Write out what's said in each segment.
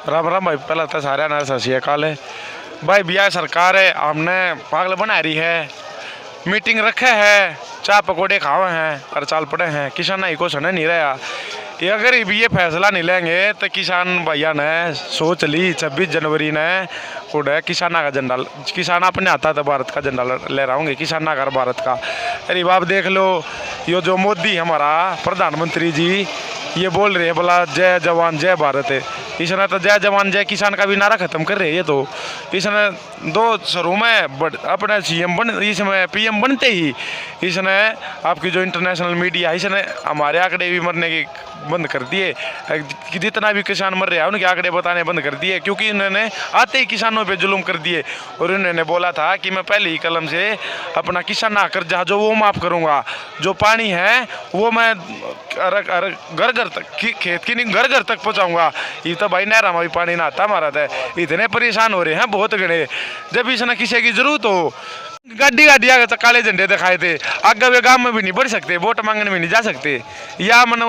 राम राम भाई, पहला तो सारे ना सत श्री अकाल है भाई। बिया सरकार है हमने पागल बना रही है, मीटिंग रखे है, चाय पकौड़े खावे हैं और चाल पड़े हैं, किसान ही को सुने नहीं रहा। ये अगर ये फैसला नहीं लेंगे तो किसान भैया ने सोच ली 26 जनवरी ने उड़े किसाना का झंडा, किसान अपने आता था भारत का झंडा ले रहा होंगे, किसाना का भारत का। अरे बाप देख लो, यो जो मोदी हमारा प्रधानमंत्री जी ये बोल रहे हैं बोला जय जवान जय भारत है। इसने तो जय जवान जय किसान का भी नारा खत्म कर रहे हैं। ये तो इसने 2 शुरू में अपने सीएम बन, इसमें पीएम बनते ही इसने आपकी जो इंटरनेशनल मीडिया है इसने हमारे आंकड़े भी मरने की बंद कर दिए कि जितना भी किसान मर रहा है उनके आंकड़े बताने बंद कर दिए, क्योंकि इन्होंने आते ही किसानों पे जुल्म कर दिए। और इन्होंने बोला था कि मैं पहले ही कलम से अपना किसान कर्जा जो वो माफ़ करूँगा, जो पानी है वो मैं घर घर तक खेत की नहीं घर घर तक पहुँचाऊँगा। ये तो भाई नहरा में भी पानी ना आता हमारा था, इतने परेशान हो रहे हैं बहुत गणे। जब इसने किसी की जरूरत हो गाड़ी आगे तो काले झंडे दिखाए थे, आगे वे गांव में भी नहीं बढ़ सकते, वोट मांगने में नहीं जा सकते। या मैंने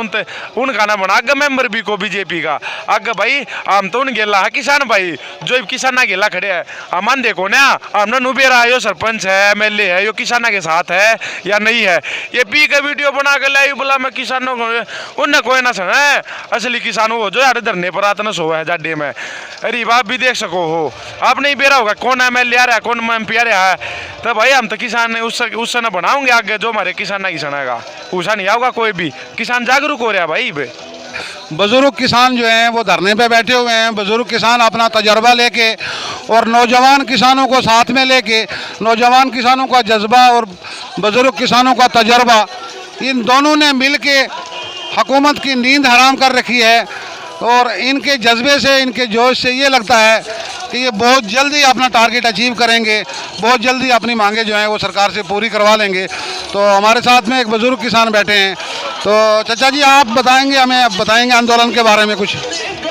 उनका ना बना आगे मेंबर भी को बीजेपी का आगे भाई हम तो उन गेला है किसान भाई जो किसाना गेला खड़े है हम देखो ना हमने नुबेरा है, यो सरपंच है एमएलए है, यो किसाना के साथ है या नहीं है। ये पी के वीडियो बना के लाई बोला मैं किसानों को उनने कोई ना सुना है, असली किसान हो जो यार धरने पर आतना सो है जाडे में। अरे बाप भी देख सको हो, आप नहीं बेरा होगा कौन एमएलए आ रहा है कौन एमपी आ रहा है, तो भाई हम तो किसान उससे ना बनाओगे आगे जो हमारे किसान का पूछा नहीं आऊगा कोई भी। किसान जागरूक हो रहा है भाई। बुजुर्ग किसान जो हैं वो धरने पे बैठे हुए हैं। बुजुर्ग किसान अपना तजर्बा लेके और नौजवान किसानों को साथ में लेके, नौजवान किसानों का जज्बा और बुजुर्ग किसानों का तजर्बा, इन दोनों ने मिल के हुकूमत की नींद हराम कर रखी है। और इनके जज्बे से, इनके जोश से ये लगता है कि ये बहुत जल्दी अपना टारगेट अचीव करेंगे, बहुत जल्दी अपनी मांगे जो हैं वो सरकार से पूरी करवा लेंगे। तो हमारे साथ में एक बुजुर्ग किसान बैठे हैं, तो चाचा जी आप बताएंगे हमें, आप बताएंगे आंदोलन के बारे में कुछ।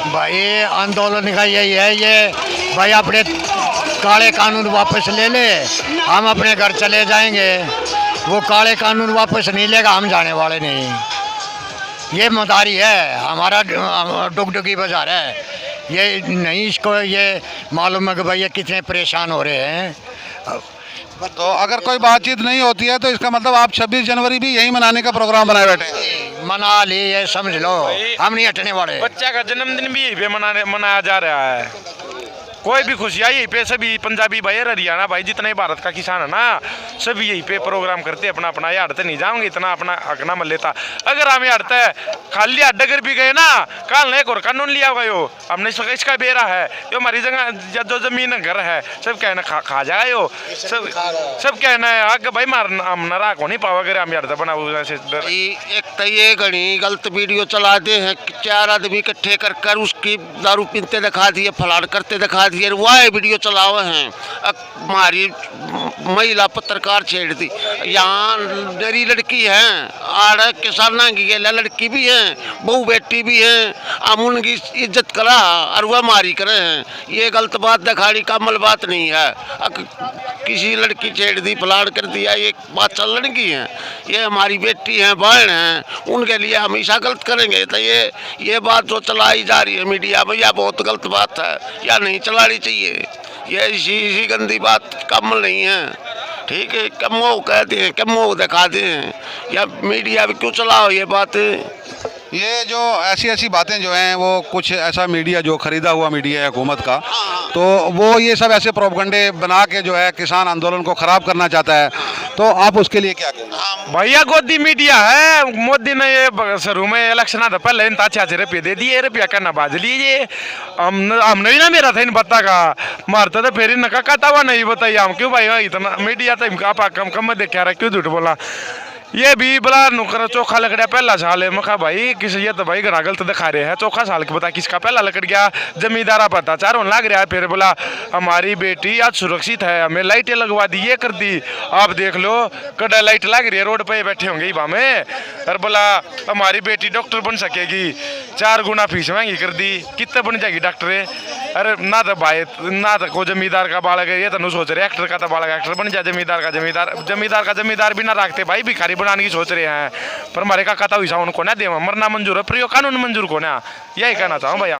भाई आंदोलन का यही है, ये भाई अपने काले कानून वापस ले ले, हम अपने घर चले जाएंगे। वो काले कानून वापस नहीं लेगा, हम जाने वाले नहीं। ये मदारी है हमारा, डुगडुगी बाजार है ये नहीं, इसको ये मालूम है कि भाई ये कितने परेशान हो रहे हैं। तो अगर कोई बातचीत नहीं होती है तो इसका मतलब आप 26 जनवरी भी यही मनाने का प्रोग्राम बनाए बैठे हैं। मना ली ये समझ लो, हम नहीं हटने वाले। बच्चा का जन्मदिन भी यही पे मनाया जा रहा है। कोई भी खुशियाँ यही पे, सभी पंजाबी भाई हरियाणा भाई जितने भारत का किसान है ना सभी यही पे प्रोग्राम करते अपना अपना। ये हटते नहीं जाओगे इतना अपना हक ना मिल लेता। अगर हम हटते खाली अड्डगर भी गए ना कल एक और कानून लिया हुआ यो हमने इसका बेरा है, यो हमारी जगह जो जमीन घर है सब कहना खा जाएगा यो सब कहना है आगे भाई मार हम नारा को नहीं पाओ अगर हम हटते बना। एक तो ये घड़ी गलत वीडियो चलाते हैं, 4 आदमी इकट्ठे कर उसकी दारू पीते दिखा दिए, फलाट करते दिखा दिए, वह वीडियो चलावे हैं। हमारी महिला पत्रकार छेड़ दी, यहाँ मेरी लड़की है आड़ किसाना की लड़की भी है, बहू बेटी भी है, हम उनकी इज्जत करा और वह मारी करे हैं। ये गलत बात दिखाड़ी कामल बात नहीं है। किसी लड़की छेड़ दी फलाट कर दिया, ये बात चलने की है। ये हमारी बेटी है बहन है, उनके लिए हमेशा गलत करेंगे। तो ये बात जो चलाई जा रही है मीडिया में, यह बहुत गलत बात है, या नहीं चलानी चाहिए। ये इसी गंदी बात कामल नहीं है, ठीक है। कमो कहते हैं, कमो दिखा दें, या मीडिया में क्यों चलाओ ये बातें। ये जो ऐसी बातें जो हैं वो कुछ ऐसा मीडिया जो खरीदा हुआ मीडिया है हुकूमत का, तो वो ये सब ऐसे प्रोपगंडे बना के जो है किसान आंदोलन को ख़राब करना चाहता है। तो आप उसके लिए क्या कहेंगे? भैया गोदी मीडिया है, मोदी ने ये शुरू में इलेक्शन आता पहले इन 5 रुपये दे दिए, रुपया करना बाज लीजिए। हमने भी ना मेरा था इन बत्ता का मारता था फिर इनका कहता हुआ नहीं बताइए हम क्यों भाई इतना मीडिया तो आप कम में देखा रहा क्यों झूठ बोला। ये भी बला नुकर चोखा लग गया पहला साल है। मैं कहा भाई किस ये तो भाई घना गलत दिखा रहे हैं, चोखा साल के बता किसका पहला लकड़ गया जमींदारा पता चार होने लग रहा है। फिर बोला हमारी बेटी आज सुरक्षित है, हमें लाइटें लगवा दी, ये कर दी। आप देख लो कड़ा लाइट लग रही है, रोड पे बैठे होंगे इबा में। और बोला हमारी बेटी डॉक्टर बन सकेगी, 4 गुना फीस महंगी कर दी, कितने बन जाएगी डॉक्टर। अरे ना तो भाई ना तो को जमींदार का बालक है, ये तो सोच रहे एक्टर का तो बालक एक्टर बन जाए, जमींदार का जमींदार भी ना रखते भाई भिखारी बनाने की सोच रहे हैं। पर हमारे का कथा हुई उनको ना दे मरना मंजूर है, पर कानून मंजूर को ना, यही कहना चाहूँ भैया।